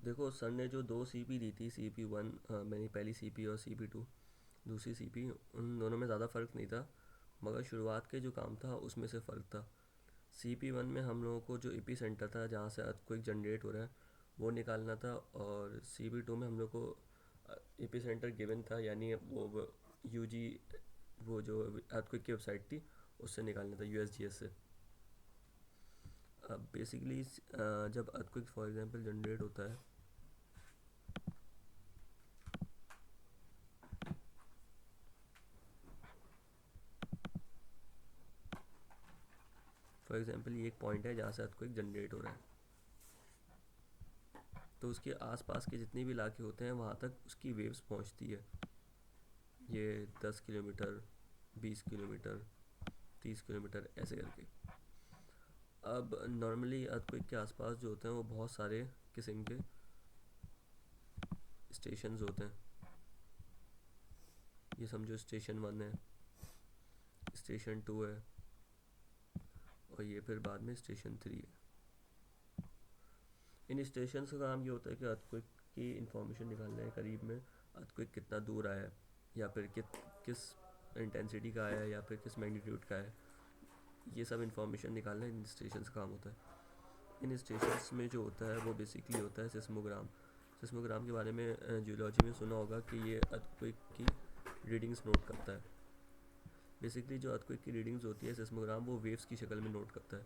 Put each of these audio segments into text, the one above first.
देखो सर ने जो दो सीपी दी थी, CP1, मैंने पहली सीपी और CP2 दूसरी सीपी, उन दोनों में ज़्यादा फ़र्क नहीं था, मगर शुरुआत के जो काम था उसमें से फ़र्क था। CP1 में हम लोगों को जो एपी सेंटर था जहाँ से अर्थक्वेक जनरेट हो रहा है वो निकालना था, और CP2 में हम लोग को एपी सेंटर गिवन था, यानी वो यूजी, वो जो अर्थक्वेक की वेबसाइट थी उससे निकालना था, USGS से। अब बेसिकली जब अर्थक्वेक फॉर एग्जांपल जनरेट होता है, फॉर एग्जांपल ये एक पॉइंट है जहाँ से अर्थक्वेक जनरेट हो रहा है, तो उसके आसपास के जितने भी इलाके होते हैं वहाँ तक उसकी वेव्स पहुँचती है। ये 10 किलोमीटर, 20 किलोमीटर, 30 किलोमीटर ऐसे करके। अब नॉर्मली अर्थक्वेक के आसपास जो होते हैं वो बहुत सारे किस्म के स्टेशंस होते हैं। ये समझो स्टेशन 1 है, स्टेशन 2 है, और ये फिर बाद में स्टेशन 3 है। इन स्टेशन का काम ये होता है कि अर्थक्वेक की इंफॉर्मेशन निकालना है, करीब में अर्थक्वेक कितना दूर आया है, या फिर किस इंटेंसिटी का आया है, या फिर किस मैग्नीट्यूड का है। ये सब इंफॉर्मेशन निकालना इन स्टेशन का काम होता है। इन स्टेशंस में जो होता है वो बेसिकली होता है सिस्मोग्राम। सिस्मोग्राम के बारे में जियोलॉजी में सुना होगा कि ये अर्थक्वेक की रीडिंग्स नोट करता है। बेसिकली जो अर्थक्वेक की रीडिंग्स होती है सिस्मोग्राम वो वेव्स की शक्ल में नोट करता है।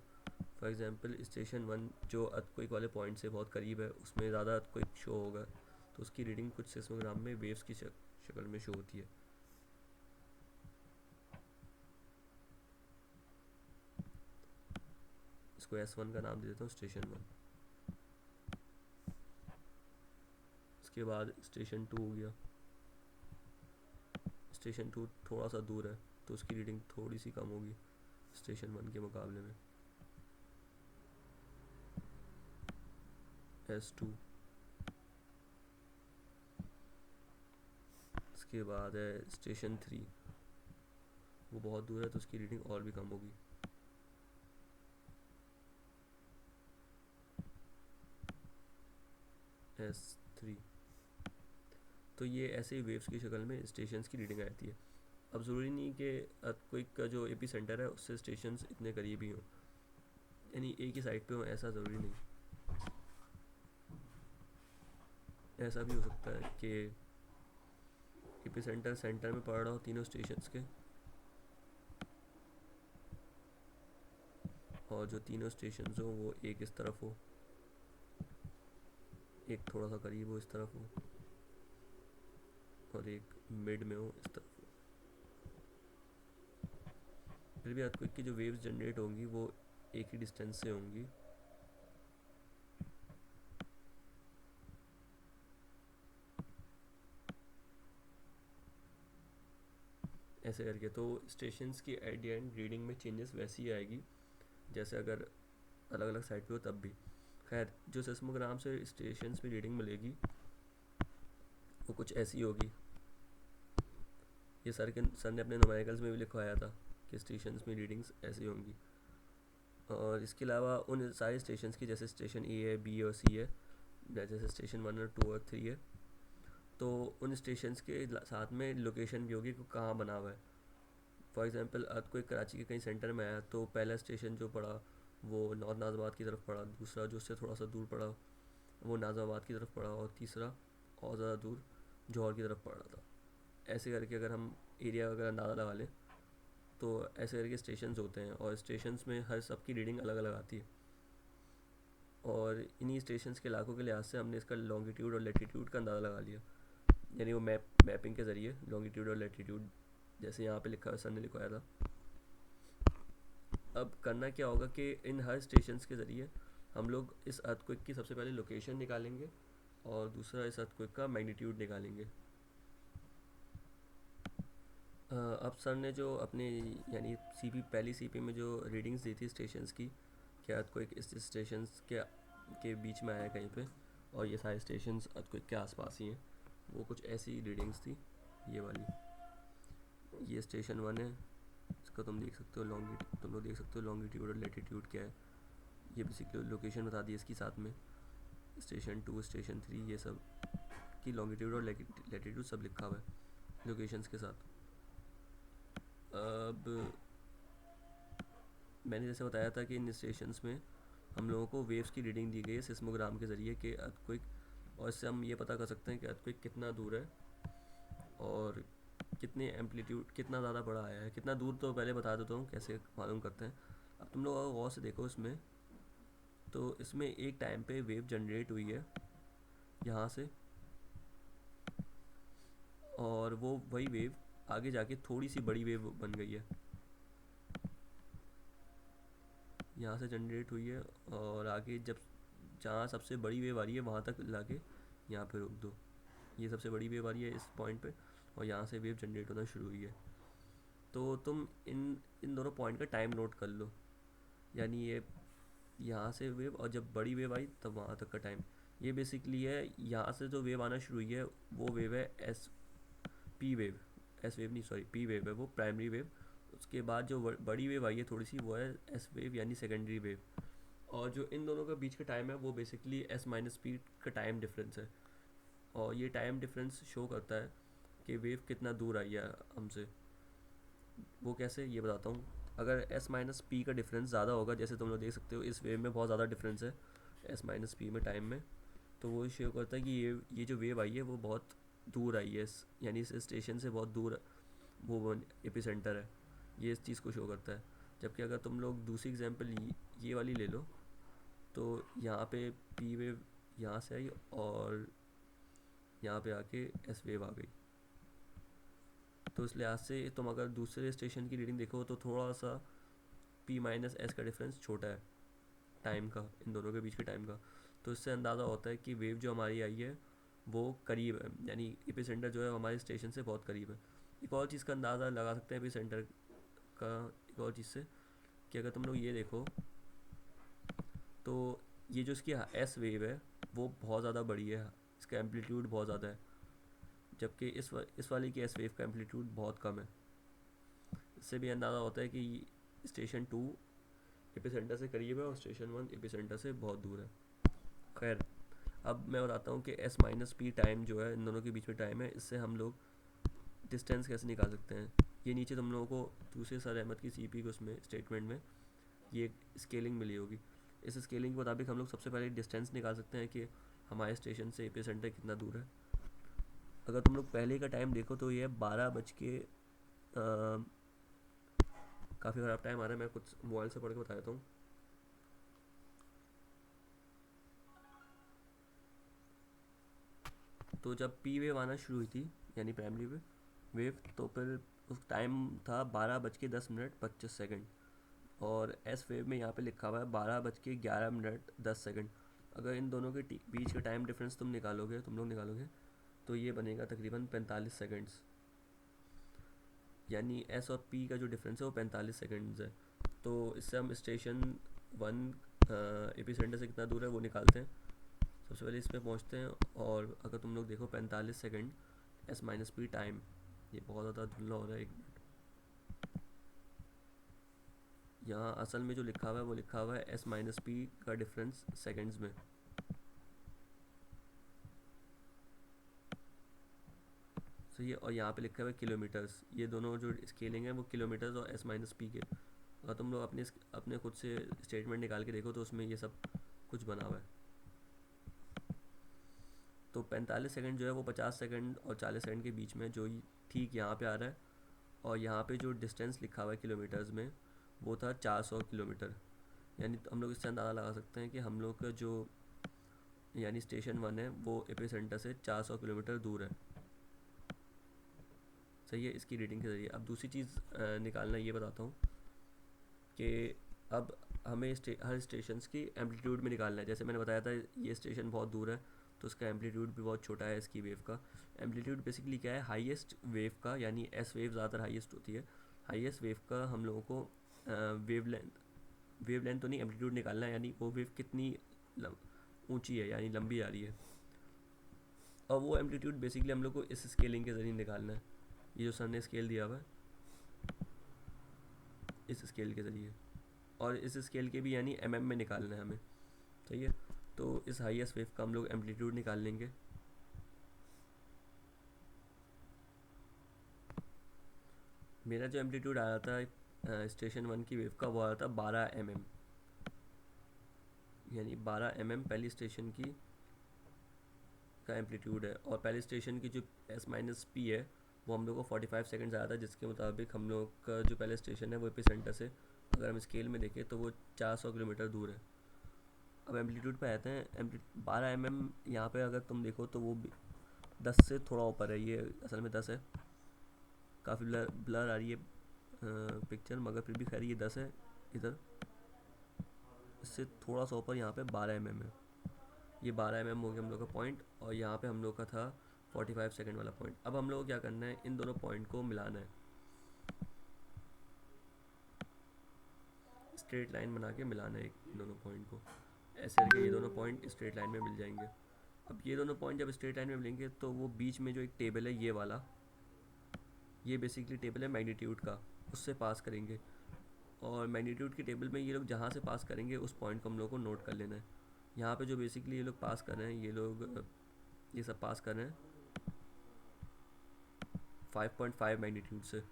फॉर एग्जांपल स्टेशन 1 जो अर्थक्वेक वाले पॉइंट से बहुत करीब है उसमें ज़्यादा अर्थक्वेक शो होगा, तो उसकी रीडिंग कुछ सिस्मोग्राम में वेव्स की शक्ल में शो होती है। इसको S1 का नाम दे देता हूँ, स्टेशन 1। इसके बाद स्टेशन 2 हो गया। स्टेशन 2 थोड़ा सा दूर है तो उसकी रीडिंग थोड़ी सी कम होगी स्टेशन 1 के मुकाबले में, S2। इसके बाद है स्टेशन 3, वो बहुत दूर है तो उसकी रीडिंग और भी कम होगी, S3। तो ये ऐसे ही वेव्स की शक्ल में स्टेशंस की रीडिंग आती है। अब ज़रूरी नहीं कि अर्थक्वेक का जो एपी सेंटर है उससे स्टेशंस इतने करीब ही हों, यानी एक ही साइड पे हो, ऐसा ज़रूरी नहीं। ऐसा भी हो सकता है कि एपी सेंटर सेंटर में पड़ रहा हो तीनों स्टेशंस के, और जो तीनों स्टेशंस हो वो एक इस तरफ हो, एक थोड़ा सा करीब हो इस तरफ हो, और एक मिड में हो इस तरफ हो। फिर भी अर्थक्वेक की जो वेव्स जनरेट होंगी वो एक ही डिस्टेंस से होंगी। ऐसे करके तो स्टेशंस की एट द एंड रीडिंग में चेंजेस वैसी ही आएगी जैसे अगर अलग अलग साइड पे हो तब भी। खैर जो सेस्मोग्राम से स्टेशंस में रीडिंग मिलेगी वो कुछ ऐसी होगी। ये सर ने अपने नुमेरिकल्स में भी लिखवाया था कि स्टेशंस में रीडिंग्स ऐसी होंगी। और इसके अलावा उन सारे स्टेशंस की, जैसे स्टेशन A है, B और C है, जैसे स्टेशन 1 और 2 और 3 है, तो उन स्टेशंस के साथ में लोकेशन भी होगी कि कहाँ बना हुआ है। फॉर एग्जांपल अर्थक्वेक कराची के कहीं सेंटर में आया तो पहला स्टेशन जो पड़ा वो नॉर्थ नाज़ाबाद की तरफ पड़ा, दूसरा जो उससे थोड़ा सा दूर पड़ा वो नाज़ाबाद की तरफ पड़ा, और तीसरा और ज़्यादा दूर जौहर की तरफ पड़ रहा था। ऐसे करके अगर हम एरिया वगैरह अंदाज़ा लगा लें तो ऐसे करके स्टेशंस होते हैं, और स्टेशंस में हर सब की रीडिंग अलग अलग आती है। और इन्हीं स्टेशंस के इलाकों के लिहाज से हमने इसका लॉन्गिट्यूड और लेटीट्यूड का अंदाज़ा लगा लिया, यानी वो मैपिंग के ज़रिए लॉन्गिट्यूड और लेटीट्यूड जैसे यहाँ पे लिखा है, सर ने लिखवाया था। अब करना क्या होगा कि इन हर स्टेशंस के ज़रिए हम लोग इस अर्थक्वेक की सबसे पहले लोकेशन निकालेंगे, और दूसरा इस अर्थक्वेक का मैग्नीट्यूड निकालेंगे। अब सर ने जो अपने यानी पहली सीपी में जो रीडिंग्स दी थी स्टेशंस की, कि अर्थक्वेक इस स्टेशंस के बीच में आया कहीं पे, और ये सारे स्टेशंस अर्थक्वेक के आसपास ही हैं, वो कुछ ऐसी रीडिंग्स थी। ये वाली, ये स्टेशन 1 है, इसका तुम लोग देख सकते हो लॉन्गिट्यूड और लेटीट्यूड क्या है। ये बेसिकली लोकेशन बता दी इसकी साथ में। स्टेशन 2, स्टेशन 3, ये सब की लॉन्गिट्यूड और लैटिट्यूड सब लिखा हुआ है लोकेशंस के साथ। अब मैंने जैसे बताया था कि इन स्टेशंस में हम लोगों को वेव्स की रीडिंग दी गई है सिस्मोग्राम के ज़रिए कि अर्थक्वेक, और इससे हम ये पता कर सकते हैं कि अर्थक्वेक कितना दूर है और कितने एम्पलीट्यूड, कितना ज़्यादा बड़ा आया है, कितना दूर। तो पहले बता देता हूँ कैसे मालूम करते हैं। अब तुम लोग अगर गौर से देखो इसमें, तो इसमें एक टाइम पे वेव जनरेट हुई है यहाँ से, और वो वही वेव आगे जाके थोड़ी सी बड़ी वेव बन गई है, यहाँ से जनरेट हुई है, और आगे जब जहाँ सबसे बड़ी वेव आ रही है वहाँ तक लाके यहाँ पे रोक दो। ये सबसे बड़ी वेव आ रही है इस पॉइंट पे, और यहाँ से वेव जनरेट होना शुरू हुई है। तो तुम इन इन दोनों पॉइंट का टाइम नोट कर लो, यानी ये यहाँ से वेव, और जब बड़ी वेव आई तब वहाँ तक का टाइम। ये बेसिकली है, यहाँ से जो वेव आना शुरू हुई है वो वेव है S P wave, S wave नहीं सॉरी पी वेव है, वो प्राइमरी वेव। उसके बाद जो बड़ी वेव आई है थोड़ी सी, वो है एस वेव यानी सेकेंडरी वेव। और जो इन दोनों के बीच का टाइम है वो बेसिकली एस माइनस पी का टाइम डिफरेंस है। और ये टाइम डिफरेंस शो करता है कि वेव कितना दूर आई है हमसे। वो कैसे, ये बताता हूँ। अगर एस माइनस पी का डिफरेंस ज़्यादा होगा, जैसे तुम लोग देख सकते हो इस वेव में बहुत ज़्यादा डिफरेंस है एस माइनस पी में टाइम में, तो वो शो करता है कि ये जो वेव आई है वो बहुत दूर आई है, यानी इस स्टेशन से बहुत दूर वो एपिसेंटर है, ये इस चीज़ को शो करता है। जबकि अगर तुम लोग दूसरी एग्जांपल ये वाली ले लो, तो यहाँ पे पी वेव यहाँ से आई और यहाँ पे आके एस वेव आ गई। तो इस लिहाज से तुम अगर दूसरे स्टेशन की रीडिंग देखो तो थोड़ा सा पी माइनस एस का डिफरेंस छोटा है टाइम का, इन दोनों के बीच के टाइम का। तो इससे अंदाज़ा होता है कि वेव जो हमारी आई है वो करीब है, यानी एपिसेंटर जो है हमारे स्टेशन से बहुत करीब है। एक और चीज़ का अंदाज़ा लगा सकते हैं एपिसेंटर का, एक और चीज़ से, कि अगर तुम लोग ये देखो तो ये जो इसकी एस वेव है वो बहुत ज़्यादा बड़ी है, इसका एम्पलीट्यूड बहुत ज़्यादा है, जबकि इस वाले की एस वेव का एम्पलीट्यूड बहुत कम है। इससे भी अंदाज़ा होता है कि स्टेशन 2 एपिसेंटर से करीब है और स्टेशन 1 एपिसेंटर से बहुत दूर है। खैर, अब मैं बताता हूँ कि एस माइनस पी टाइम जो है इन दोनों के बीच में टाइम है, इससे हम लोग डिस्टेंस कैसे निकाल सकते हैं। ये नीचे तुम लोगों को दूसरे सर अहमद की सीपी को उसमें स्टेटमेंट में ये स्केलिंग मिली होगी। इस स्केलिंग के मुताबिक हम लोग सबसे पहले डिस्टेंस निकाल सकते हैं कि हमारे स्टेशन से एपिसेंटर कितना दूर है। अगर तुम लोग पहले का टाइम देखो तो ये 12 बज के काफ़ी ख़राब टाइम आ रहा है, मैं कुछ मोबाइल से पढ़ के बता देता हूँ। तो जब पी वेव आना शुरू हुई थी यानी प्राइमरी वेव, तो फिर उस टाइम था 12 बज के 10 मिनट 25 सेकेंड, और एस वेव में यहाँ पे लिखा हुआ है 12 बज के 11 मिनट 10 सेकेंड। अगर इन दोनों के बीच का टाइम डिफरेंस तुम लोग निकालोगे तो ये बनेगा तकरीबन 45 सेकेंड्स, यानी एस और पी का जो डिफरेंस है वो 45 सेकेंड्स है। तो इससे हम स्टेशन 1 एपिसेंटर से कितना दूर है वो निकालते हैं। सबसे पहले इस पर पहुँचते हैं, और अगर तुम लोग देखो 45 second S minus P time, ये बहुत ज़्यादा धुंधला हो रहा है, 1 मिनट। यहाँ असल में जो लिखा हुआ है वो लिखा हुआ है एस माइनस पी का डिफरेंस सेकेंड्स में, सही है। और यहाँ पे लिखा हुआ है किलोमीटर्स, ये दोनों जो स्केलिंग है वो किलोमीटर्स और एस माइनस पी के। अगर तुम लोग अपने खुद से स्टेटमेंट निकाल के देखो तो उसमें ये सब कुछ बना हुआ है। तो 45 सेकंड जो है वो 50 सेकंड और 40 सेकंड के बीच में, जो ठीक यहाँ पे आ रहा है। और यहाँ पे जो डिस्टेंस लिखा हुआ है किलोमीटर्स में वो था 400 किलोमीटर। यानी तो हम लोग इससे अंदाज़ा लगा सकते हैं कि हम लोग का जो यानी स्टेशन 1 है वो एपिसेंटर से 400 किलोमीटर दूर है, सही है, इसकी रीडिंग के ज़रिए। अब दूसरी चीज़ निकालना ये बताता हूँ कि अब हमें हर स्टेशन की एम्पलीट्यूड में निकालना है। जैसे मैंने बताया था ये स्टेशन बहुत दूर है तो उसका एम्पलीट्यूड भी बहुत छोटा है इसकी वेव का। एम्पलीट्यूड बेसिकली क्या है, हाईएस्ट वेव का, यानी एस वेव ज़्यादातर हाईएस्ट होती है, हाईएस्ट वेव का हम लोगों को वेव लेंथ तो नहीं, एम्पलीट्यूड निकालना है, यानी वो वेव कितनी ऊंची है यानी लंबी आ रही है। और वो एम्पलीट्यूड बेसिकली हम लोग को इस स्केलिंग के ज़रिए निकालना है। ये जो सर ने स्केल दिया हुआ है इस स्केल के ज़रिए, और इस स्केल के भी यानी एमएम में निकालना है हमें, सही है। तो इस हाईएस्ट वेव का हम लोग एम्पलीट्यूड निकाल लेंगे। मेरा जो एम्पलीट्यूड आया था स्टेशन 1 की वेव का वो आया था 12 mm, यानी 12 mm पहली स्टेशन की का एम्पलीट्यूड है। और पहले स्टेशन की जो S-P है वो हम लोग को 45 सेकंड्स आया था, जिसके मुताबिक हम लोग का जो पहले स्टेशन है वो एपिसेंटर से अगर हम स्केल में देखें तो वो 400 किलोमीटर दूर है। अब एम्पलीट्यूड पे आते हैं। 12 mm यहाँ पे अगर तुम देखो तो वो 10 से थोड़ा ऊपर है, ये असल में 10 है। काफ़ी ब्लर आ रही है पिक्चर, मगर फिर भी खैर ये 10 है इधर, इससे थोड़ा सा ऊपर यहाँ पे 12 mm है। ये 12 mm हो गया हम लोग का पॉइंट, और यहाँ पे हम लोग का था 45 सेकंड वाला पॉइंट। अब हम लोग क्या करना है, इन दोनों पॉइंट को मिलाना है, स्ट्रेट लाइन बना के मिलाना है इन दोनों पॉइंट को। ऐसे करके ये दोनों पॉइंट स्ट्रेट लाइन में मिल जाएंगे। अब ये दोनों पॉइंट जब स्ट्रेट लाइन में मिलेंगे तो वो बीच में जो एक टेबल है ये वाला, ये बेसिकली टेबल है मैग्नीट्यूड का, उससे पास करेंगे। और मैग्नीट्यूड की टेबल में ये लोग जहाँ से पास करेंगे उस पॉइंट को हम लोग को नोट कर लेना है। यहाँ पे जो बेसिकली ये लोग पास कर रहे हैं, ये लोग ये सब पास कर रहे हैं 5.5 मैग्नीट्यूड से।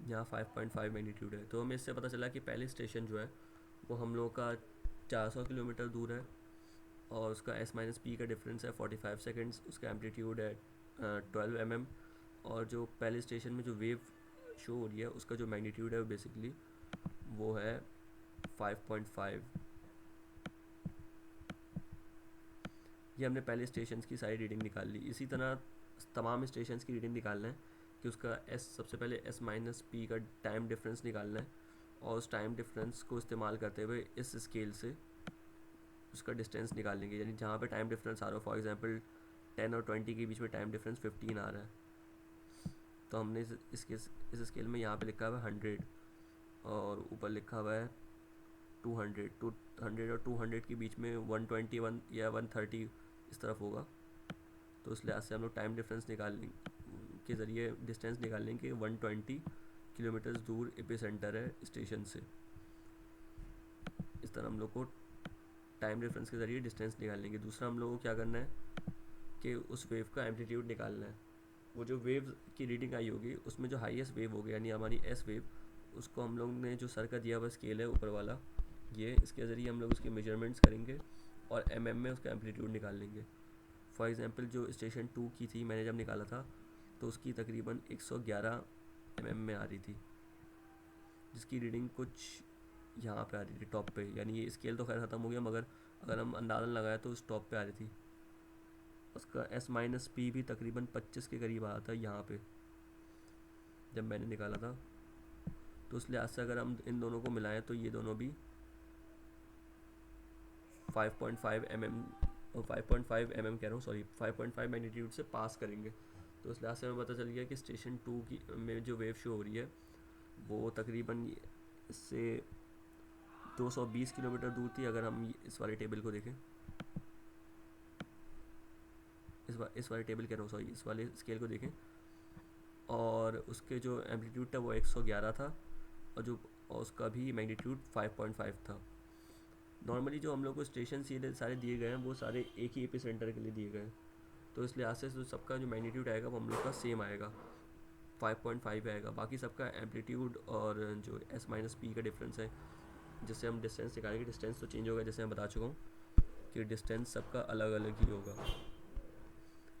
यहाँ 5.5 मैग्नीट्यूड है, तो हमें इससे पता चला कि पहले स्टेशन जो है वो हम लोग का 400 किलोमीटर दूर है, और उसका S-P का डिफरेंस है 45 सेकंड्स, उसका एम्पलीट्यूड है 12 mm, और जो पहले स्टेशन में जो वेव शो हो रही है उसका जो मैग्नीट्यूड है वो बेसिकली वो है 5.5। ये हमने पहले स्टेशन की सारी रीडिंग निकाल ली। इसी तरह तमाम स्टेशन की रीडिंग निकालना है कि उसका सबसे पहले S-P का टाइम डिफरेंस निकालना है, और उस टाइम डिफरेंस को इस्तेमाल करते हुए इस स्केल से उसका डिस्टेंस निकाल लेंगे। यानी जहाँ पे टाइम डिफरेंस आ रहा हो, फॉर एग्जांपल 10 और 20 के बीच में टाइम डिफरेंस 15 आ रहा है, तो हमने इस स्केल में यहाँ पे लिखा हुआ है 100, और ऊपर लिखा हुआ है 200। 200 और 200 के बीच में 121 या 130 इस तरफ होगा। तो इस लिहाज से हम लोग टाइम डिफरेंस निकालने के ज़रिए डिस्टेंस निकाल लेंगे। 120 किलोमीटर दूर एपिसेंटर है स्टेशन से। इस तरह हम लोग को टाइम डिफरेंस के ज़रिए डिस्टेंस निकाल लेंगे। दूसरा हम लोग को क्या करना है कि उस वेव का एम्पलीट्यूड निकालना है। वो जो वेव की रीडिंग आई होगी उसमें जो हाईएस्ट वेव होगी यानी हमारी S वेव, उसको हम लोग ने जो सर का दिया हुआ स्केल है ऊपर वाला, ये इसके ज़रिए हम लोग उसके मेजरमेंट्स करेंगे और mm में उसका एम्पलीट्यूड निकाल लेंगे। फॉर एग्जांपल जो स्टेशन 2 की थी मैंने जब निकाला था तो उसकी तकरीबन 111 mm में आ रही थी, जिसकी रीडिंग कुछ यहाँ पे आ रही थी टॉप पे। यानी ये स्केल तो खैर ख़त्म हो गया, मगर अगर हम अंदाज़न लगाए तो उस टॉप पे आ रही थी। उसका S-P भी तकरीबन 25 के करीब आया था यहाँ पे जब मैंने निकाला था। तो उस लिहाज से अगर हम इन दोनों को मिलाएं तो ये दोनों भी 5.5 mm, 5.5 mm कह रहा हूँ, सॉरी 5.5 मैग्नीट्यूड से पास करेंगे। तो उस लिहाज से हमें पता चल गया कि स्टेशन 2 की में जो वेव शो हो रही है वो तकरीबन इससे 220 किलोमीटर दूर थी। अगर हम इस वाले टेबल को देखें, इस वाले टेबल कह रहा हूँ, सॉरी इस वाले स्केल को देखें, और उसके जो एम्पलीट्यूड था वो 111 था, और उसका भी मैग्नीट्यूड 5.5 था। नॉर्मली जो हम लोग को स्टेशन सारे दिए गए हैं वो सारे एक ही एपिसेंटर के लिए दिए गए हैं, तो इस लिहाज से तो सबका जो मैग्नीट्यूड आएगा वो हम लोग का सेम आएगा, 5.5 आएगा। बाकी सबका एम्पलीट्यूड और जो S-P का डिफरेंस है जिससे हम डिस्टेंस निकालेंगे, डिस्टेंस तो चेंज होगा जैसे मैं बता चुका हूँ कि डिस्टेंस सबका अलग अलग ही होगा,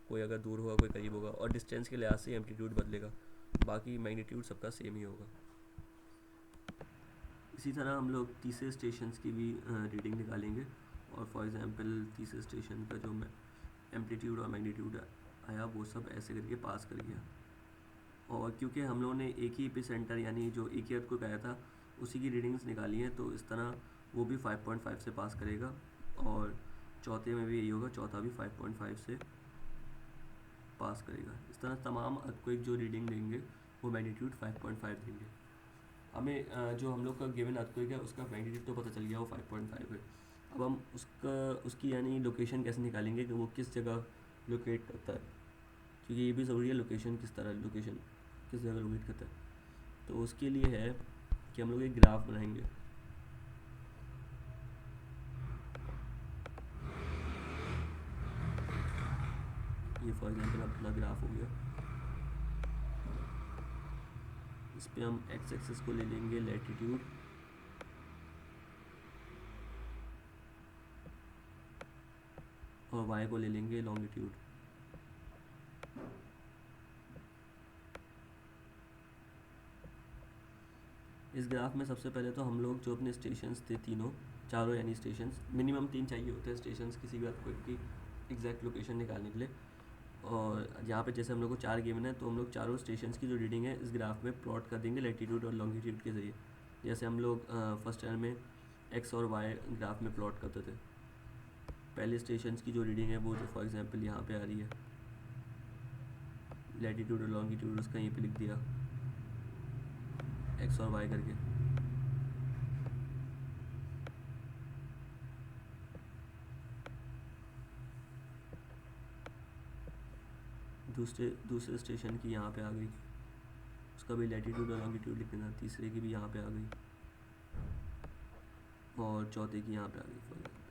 कोई अगर दूर होगा कोई करीब होगा, और डिस्टेंस के लिहाज से एम्पलीट्यूड बदलेगा, बाकी मैग्नीट्यूड सबका सेम ही होगा। इसी तरह हम लोग तीसरे स्टेशन की भी रीडिंग निकालेंगे, और फॉर एग्जांपल तीसरे स्टेशन का जो एम्पलीट्यूड और मैग्नीट्यूड आया वो सब ऐसे करके पास कर गया। और क्योंकि हम लोगों ने एक ही एपिसेंटर यानी जो एक ही अर्थक्वेक आया था उसी की रीडिंग्स निकाली हैं, तो इस तरह वो भी 5.5 से पास करेगा, और चौथे में भी यही होगा, चौथा भी 5.5 से पास करेगा। इस तरह तमाम अर्थक्वेक जो रीडिंग देंगे वो मैग्नीट्यूड 5.5 देंगे। हमें जो हम लोग का गिवन अर्थक्वेक है उसका मैग्नीट्यूड तो पता चल गया वो 5.5 है। अब हम उसकी यानी लोकेशन कैसे निकालेंगे कि वो किस जगह लोकेट करता है। क्योंकि ये भी ज़रूरी है लोकेशन किस जगह लोकेट करता है। तो उसके लिए है कि हम लोग एक ग्राफ बनाएंगे। ये फॉर एग्जांपल अपना ग्राफ हो गया। इस पे हम एक्स एक्सिस को ले लेंगे लैटिट्यूड, और वाई को ले लेंगे लॉन्गिट्यूड। इस ग्राफ में सबसे पहले तो हम लोग जो अपने स्टेशंस थे चारों यानी स्टेशंस, मिनिमम 3 चाहिए होते हैं स्टेशंस किसी भी अर्थक्वेक की एग्जैक्ट लोकेशन निकालने के लिए। और यहाँ पे जैसे हम लोग को 4 गिवन है, तो हम लोग चारों स्टेशंस की जो रीडिंग है इस ग्राफ में प्लॉट कर देंगे लैटिट्यूड और लॉन्गिट्यूड के ज़रिए। जैसे हम लोग फर्स्ट ईयर में एक्स और वाई ग्राफ में प्लॉट करते थे। पहले स्टेशंस की जो रीडिंग है वो जो फॉर एग्जांपल यहाँ पे आ रही है, लैटिट्यूड और लॉन्गिट्यूड उसका यहीं पे लिख दिया एक्स और वाई करके। दूसरे स्टेशन की यहाँ पे आ गई, उसका भी लैटिट्यूड और लॉन्गिट्यूड लिख देना। तीसरे की भी यहाँ पे आ गई, और चौथे की यहाँ पे आ गई फॉर एग्जाम्पल।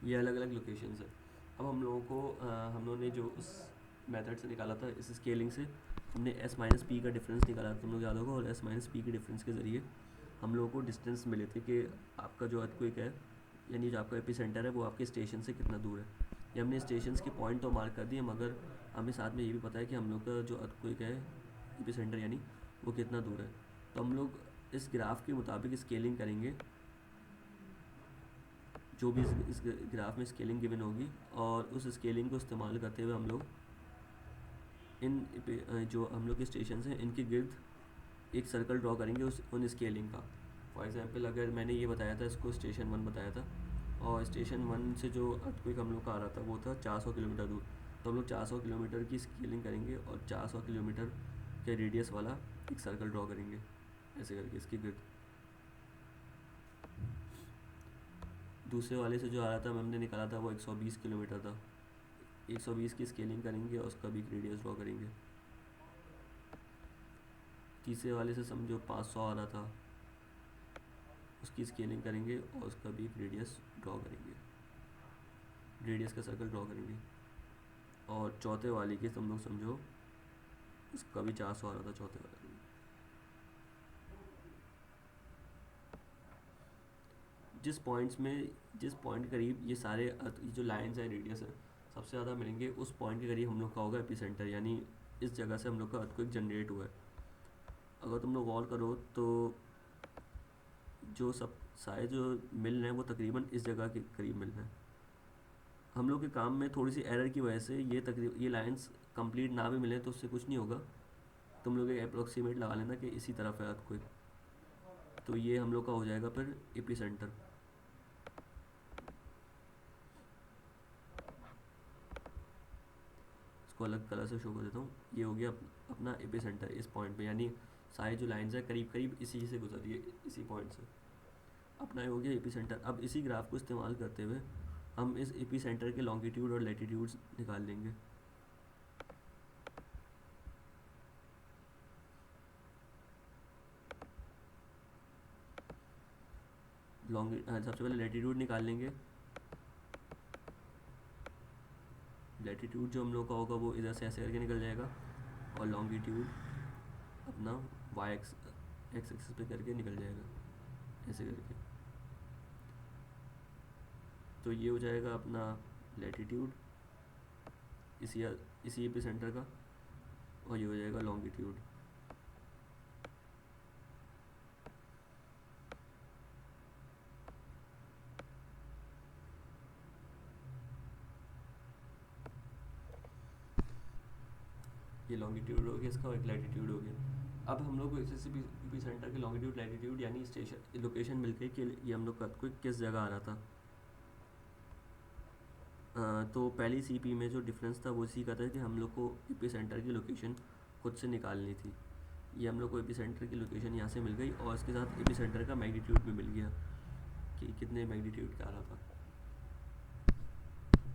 ये अलग अलग लोकेशंस है। अब हम लोगों को हम लोगों ने जो उस मेथड से निकाला था, इस स्केलिंग से हमने एस माइनस पी का डिफरेंस निकाला था, तुम लोग याद होगा। और एस माइनस पी के डिफरेंस के ज़रिए हम लोगों को डिस्टेंस मिले थे कि आपका जो अर्थक्वेक है यानी जो आपका एपिसेंटर है वो आपके स्टेशन से कितना दूर है। ये हमने स्टेशंस के पॉइंट तो मार्क कर दिए, मगर हमें साथ में ये भी पता है कि हम लोग का जो अर्थक्वेक है एपिसेंटर यानी वो कितना दूर है। तो हम लोग इस ग्राफ के मुताबिक स्केलिंग करेंगे, जो भी इस ग्राफ में स्केलिंग गिवन होगी, और उस स्केलिंग को इस्तेमाल करते हुए हम लोग जो हम लोग के स्टेशन हैं इनके गिर्द एक सर्कल ड्रॉ करेंगे उन स्केलिंग का। फॉर एग्जांपल अगर मैंने ये बताया था, इसको स्टेशन 1 बताया था, और स्टेशन 1 से जो अर्थक्वेक हम लोग का आ रहा था वो था 400 किलोमीटर दूर। तो हम लोग 400 किलोमीटर की स्केलिंग करेंगे और 400 किलोमीटर के रेडियस वाला एक सर्कल ड्रॉ करेंगे ऐसे करके इसकी गिर्द। दूसरे वाले से जो आ रहा था हमने निकाला था वो 120 किलोमीटर था। 120 की स्केलिंग करेंगे और उसका भी रेडियस ड्रॉ करेंगे। तीसरे वाले से समझो 500 आ रहा था, उसकी स्केलिंग करेंगे और उसका भी रेडियस ड्रॉ करेंगे, रेडियस का सर्कल ड्रॉ करेंगे। और चौथे वाले की तुम लोग समझो उसका भी 400 आ रहा था, चौथे वाले। जिस पॉइंट करीब ये सारे जो लाइंस हैं रेडियस है सबसे ज़्यादा मिलेंगे, उस पॉइंट के करीब हम लोग का होगा एपिसेंटर, यानी इस जगह से हम लोग का अर्थक्वेक जनरेट हुआ है। अगर तुम लोग गौर करो तो जो सब सारे जो मिल रहे हैं वो तकरीबन इस जगह के करीब मिल रहे हैं। हम लोग के काम में थोड़ी सी एरर की वजह से ये लाइंस कंप्लीट ना भी मिले तो उससे कुछ नहीं होगा। तुम लोग एक अप्रोक्सीमेट लगा लेना कि इसी तरफ है अर्थक्वेक, तो ये हम लोग का हो जाएगा फिर एपिसेंटर। इसको अलग कलर से शो कर देता हूँ। ये हो गया अपना एपिसेंटर इस पॉइंट पे, यानी सारी जो लाइंस है करीब करीब इसी से गुजर रही है, इसी पॉइंट से। अपना हो गया एपिसेंटर। अब इसी ग्राफ को इस्तेमाल करते हुए हम इस एपिसेंटर के लॉन्गिट्यूड और लैटिट्यूड्स निकाल लेंगे। सबसे पहले लैटिट्यूड निकाल लेंगे। लैटिट्यूड जो हम लोग का होगा वो इधर से ऐसे करके निकल जाएगा, और लॉन्गिट्यूड अपना वाई एक्स एक्सिस पे करके निकल जाएगा ऐसे करके। तो ये हो जाएगा अपना लैटिट्यूड इसी एपिसेंटर का, और ये हो जाएगा लॉन्गिट्यूड। ये लॉन्गिट्यूड हो गया इसका, और एक लैटिट्यूड हो गया। अब हम लोग को इस एपिसेंटर के लॉन्गिट्यूड लैटिट्यूड यानी स्टेशन लोकेशन मिल गई कि ये हम लोग का अर्थक्वेक किस जगह आ रहा था। तो पहली सीपी में जो डिफरेंस था वो इसी का था कि हम लोग को एपिसेंटर की लोकेशन खुद से निकालनी थी। ये हम लोग को एपिसेंटर की लोकेशन यहाँ से मिल गई, और इसके साथ एपिसेंटर का मैग्नीट्यूड भी मिल गया कि कितने मैग्नीट्यूड का आ रहा था।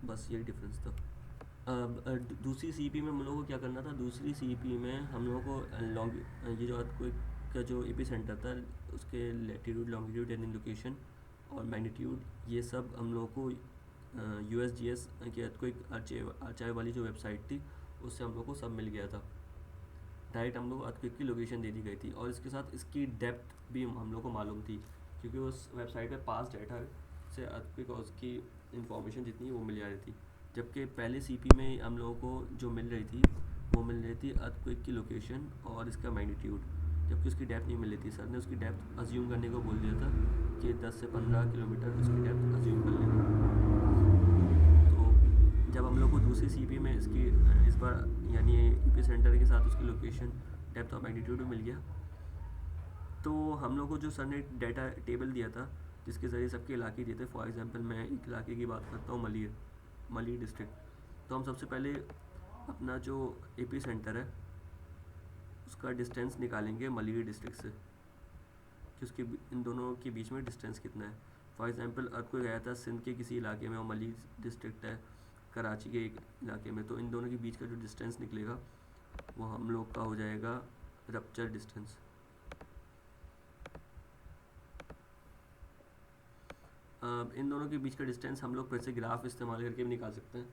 बस यही डिफरेंस था। दूसरी सीपी में हम लोगों को क्या करना था, दूसरी सीपी में हम लोगों को लॉन्ग ये जो अर्थक्वेक का जो एपी सेंटर था उसके लैटिट्यूड लॉन्गिट्यूड यानी लोकेशन और मैग्नीट्यूड ये सब हम लोगों को USGS के अर्थक्वेक आर्चाइव वाली जो वेबसाइट थी उससे हम लोग को सब मिल गया था। डायरेक्ट हम लोग अर्थक्वेक की लोकेशन दे दी गई थी और इसके साथ इसकी डेप्थ भी हम लोग को मालूम थी, क्योंकि उस वेबसाइट पे पास डाटा से अर्थक्वेक और उसकी इंफॉर्मेशन जितनी वो मिल जा रही थी। जबकि पहले सीपी में हम लोगों को जो मिल रही थी वो मिल रही थी अर्थक्वेक की लोकेशन और इसका मैग्नीट्यूड, जबकि उसकी डेप्थ नहीं मिल रही थी। सर ने उसकी डेप्थ अज्यूम करने को बोल दिया था कि 10 से 15 किलोमीटर उसकी डेप्थ अज्यूम कर लेंगे। तो जब हम लोग को दूसरी सीपी में इसकी इस बार यानी एपी सेंटर के साथ उसकी लोकेशन डेप्थ और मैग्नीट्यूड भी मिल गया, तो हम लोग को जो सर ने डाटा टेबल दिया था जिसके ज़रिए सबके इलाके दिए थे, फॉर एग्जांपल मैं एक इलाके की बात करता हूँ, मलीर डिस्ट्रिक्ट। तो हम सबसे पहले अपना जो एपी सेंटर है उसका डिस्टेंस निकालेंगे मलीर डिस्ट्रिक्ट से कि उसके इन दोनों के बीच में डिस्टेंस कितना है। फॉर एग्जांपल अर्थक्वेक गया था सिंध के किसी इलाके में और मलीर डिस्ट्रिक्ट है कराची के एक इलाके में, तो इन दोनों के बीच का जो डिस्टेंस निकलेगा वो हम लोग का हो जाएगा रप्चर डिस्टेंस। इन दोनों के बीच का डिस्टेंस हम लोग फिर से ग्राफ इस्तेमाल करके भी निकाल सकते हैं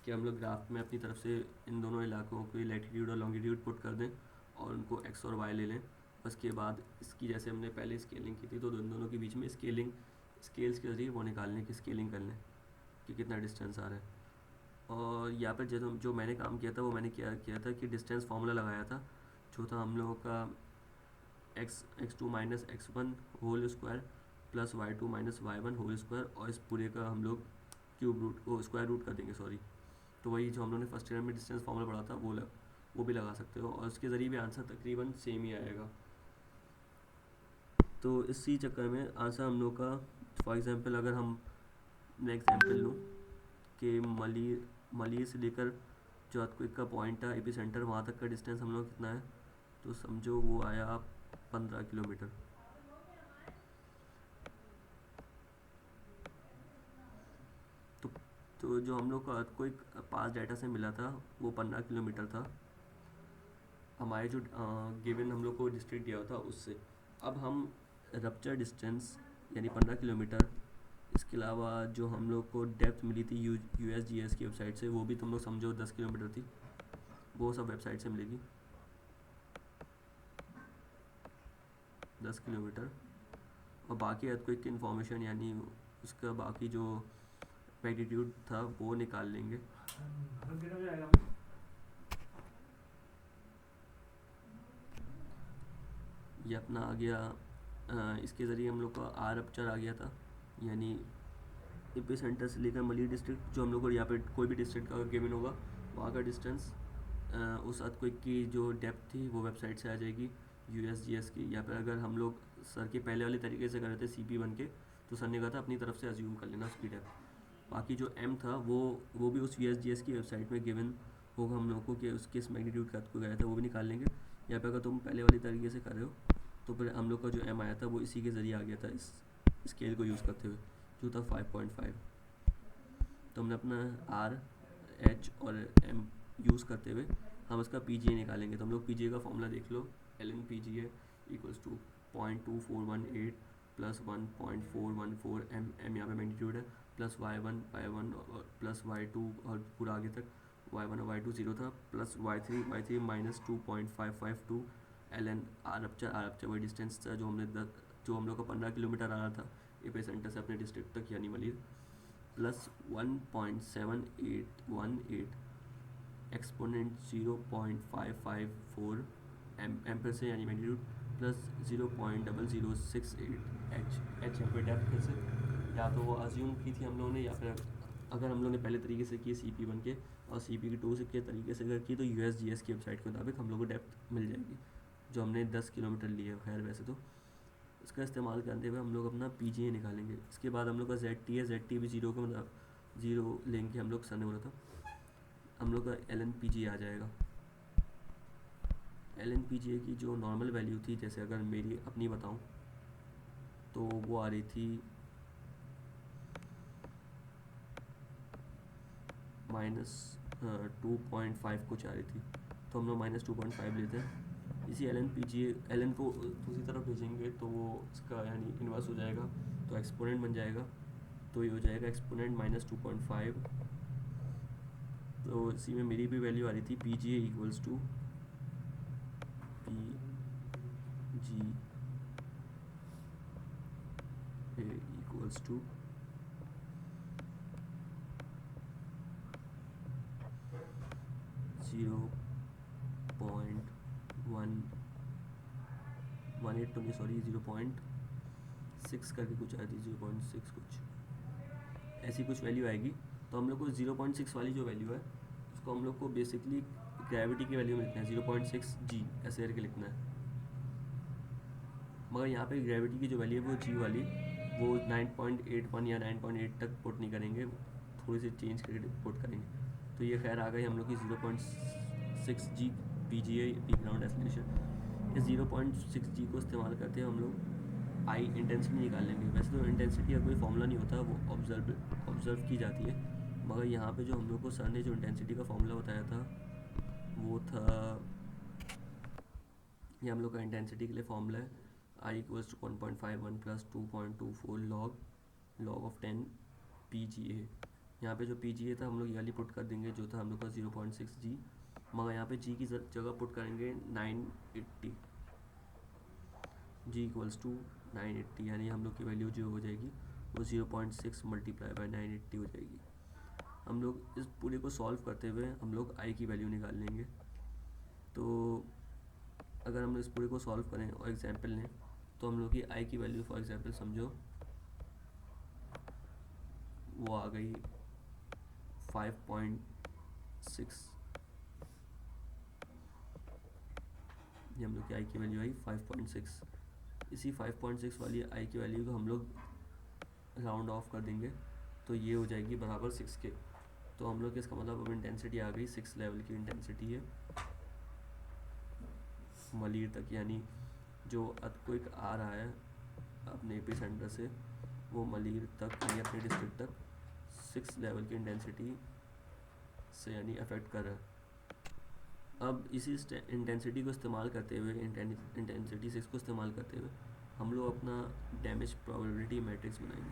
कि हम लोग ग्राफ में अपनी तरफ से इन दोनों इलाकों को लैटिट्यूड और लॉन्गिट्यूड पुट कर दें और उनको एक्स और वाई ले लें। उसके बाद इसकी जैसे हमने पहले स्केलिंग की थी तो इन दोनों के बीच में स्केल्स के जरिए वो निकालने की स्केलिंग कर लें कि कितना डिस्टेंस आ रहा है। और यहाँ पर जो मैंने काम किया था वो मैंने क्या किया था कि डिस्टेंस फार्मूला लगाया था जो था हम लोगों का x2 minus x1 whole square plus y2 minus y1 whole square, और इस पूरे का हम लोग क्यूब रूट को स्क्वायर रूट कर देंगे, सॉरी। तो वही जो हम लोगों ने फर्स्ट ईयर में डिस्टेंस फार्मूला पढ़ा था वो भी लगा सकते हो और उसके ज़रिए भी आंसर तकरीबन सेम ही आएगा। तो इसी चक्कर में आंसर हम लोग का, फॉर एग्जांपल अगर हम मैं एग्जांपल लूँ कि मलीर से लेकर जो अर्थक्वेक का पॉइंट था एपी सेंटर वहाँ तक का डिस्टेंस हम लोग कितना है, तो समझो वो आया 15 किलोमीटर। तो जो हम लोग को अर्थक्वेक पास डाटा से मिला था वो 15 किलोमीटर था, हमारे जो गिवन हम लोग को डिस्ट्रिक्ट दिया था उससे। अब हम रप्चर डिस्टेंस यानी 15 किलोमीटर, इसके अलावा जो हम लोग को डेप्थ मिली थी USGS की वेबसाइट से वो भी तुम लोग समझो 10 किलोमीटर थी, वो सब वेबसाइट से मिलेगी 10 किलोमीटर। और बाकी अर्थक्वेक की इन्फॉर्मेशन यानी उसका बाकी जो मैग्नीट्यूड था वो निकाल लेंगे। ये अपना आ गया, इसके ज़रिए हम लोग का आर रप्चर आ गया था, यानी एपी सेंटर से लेकर मलीर डिस्ट्रिक्ट जो हम लोग को यहाँ पे कोई भी डिस्ट्रिक्ट का गिवन होगा वहाँ का डिस्टेंस उस अर्थक्वेक की जो डेप्थ थी वो वेबसाइट से आ जाएगी USGS की। या फिर अगर हम लोग सर के पहले वाले तरीके से कर रहे थे CP बन के, तो सर ने कहा था अपनी तरफ से अज्यूम कर लेना उसकी डेप्थ। बाकी जो M था वो भी उस USGS की वेबसाइट में गिवन होगा हम लोग को कि उसके इस मैग्नीट्यूड का को गया था, वो भी निकाल लेंगे। या फिर अगर तुम पहले वाली तरीके से कर रहे हो तो फिर हम लोग का जो M आया था वो इसी के ज़रिए आ गया था, इस स्केल को यूज़ करते हुए जो था 5.5। तो हमने अपना R, H और M यूज़ करते हुए हम इसका PGA निकालेंगे। तो हम लोग PGA का फॉर्मूला देख लो, ln PGA equals to 0.2418 plus 1.414 M यहाँ पे मैग्नीट्यूड है, प्लस y1 और प्लस y2 और पूरा आगे तक y1 और y2 0 था, plus y3 minus 2.552 ln R rupture वही डिस्टेंस था जो हम लोग का 15 किलोमीटर आ रहा था एपी सेंटर से अपने डिस्ट्रिक्ट तक यानी मलीर, प्लस 1.7818 एक्सपोनेंट 0.554 एम फिर से यानी मैग्नीट्यूड, प्लस 0.0068 एच यहाँ पे डेप्थ फिर से, या तो वो अज्यूम की थी हम लोगों ने, या फिर अगर हम लोगों ने पहले तरीके से की CP बन के और CP की 2 के तरीके से अगर की तो USGS की वेबसाइट के मुताबिक हम लोग को डेप्थ मिल जाएगी जो हमने 10 किलोमीटर ली है। खैर वैसे तो इसका इस्तेमाल करते हुए हम लोग अपना PGA निकालेंगे। इसके बाद हम लोग का ZT है, ZT भी 0 का मतलब 0 लेंगे हम लोग, सर ने बोला था। हम लोग का ln PGA आ जाएगा। ln PGA की जो नॉर्मल वैल्यू थी, जैसे अगर मेरी अपनी बताऊं तो वो आ रही थी 2.5 कुछ आ रही थी, तो हम लोग -2.5 लेते हैं। इसी L N P G L N को दूसरी तरफ भेजेंगे तो वो इसका यानी इन्वर्स हो जाएगा, तो एक्सपोनेंट बन जाएगा, तो ये हो जाएगा एक्सपोनेंट -2.5। तो इसी में मेरी भी वैल्यू आ रही थी P G A equals to P G A equals to 0.118 तो नहीं सॉरी 0.6 करके कुछ आई थी, 0.6 कुछ ऐसी कुछ वैल्यू आएगी। तो हम लोग को 0.6 वाली जो वैल्यू है उसको हम लोग को बेसिकली ग्रेविटी की वैल्यू में लिखना है, 0.6 जी ऐसे करके लिखना है। मगर यहाँ पे ग्रेविटी की जो वैल्यू है वो जी वाली वो 9.81 या 9.8 तक पुट नहीं करेंगे, थोड़ी सी चेंज करके पुट करेंगे। तो ये खैर आ गई हम लोग की 0.6 G P G A P ground acceleration. इस 0.6 जी को इस्तेमाल करते हैं हम लोग आई इंटेंसिटी निकाल लेंगे। वैसे तो इंटेंसिटी का कोई फॉर्मूला नहीं होता, वो ऑब्जर्व की जाती है। मगर यहाँ पे जो हम लोग को सर ने जो इंटेंसिटी का फॉर्मूला बताया था वो था, ये हम लोग का इंटेंसिटी के लिए फॉर्मूला है I equals to 1.51 plus 2.24 log of 10 P G A. यहाँ पे जो पी जी ए था हम लोग ये वाली पुट कर देंगे जो था हम लोग का 0.6 जी, मगर यहाँ पे जी की जगह पुट करेंगे 980, जी इक्वल्स टू 980, यानी हम लोग की वैल्यू जो हो जाएगी वो 0.6 मल्टीप्लाई बाई 980 हो जाएगी। हम लोग इस पूरे को सॉल्व करते हुए हम लोग आई की वैल्यू निकाल लेंगे। तो अगर हम लोग इस पूरे को सॉल्व करें और एग्जांपल लें तो हम लोग की आई की वैल्यू फॉर एग्जांपल समझो वो आ गई 5.6, ये हम लोग की आई की वैल्यू आई 5.6। इसी 5.6 वाली आई की वैल्यू को हम लोग राउंड ऑफ कर देंगे तो ये हो जाएगी बराबर 6 के। तो हम लोग इसका मतलब अब इंटेंसिटी आ गई 6 लेवल की इंटेंसिटी है मलीर तक, यानी जो अर्थक्वेक आ रहा है अपने एपी सेंटर से वो मलीर तक यानी अपने डिस्ट्रिक्ट तक 6 लेवल की इंटेंसिटी से यानी अफेक्ट कर रहा है। अब इसी इंटेंसिटी को इस्तेमाल करते हुए इंटेंसिटी 6 को इस्तेमाल करते हुए हम लोग अपना डैमेज प्रोबेबिलिटी मैट्रिक्स बनाएंगे।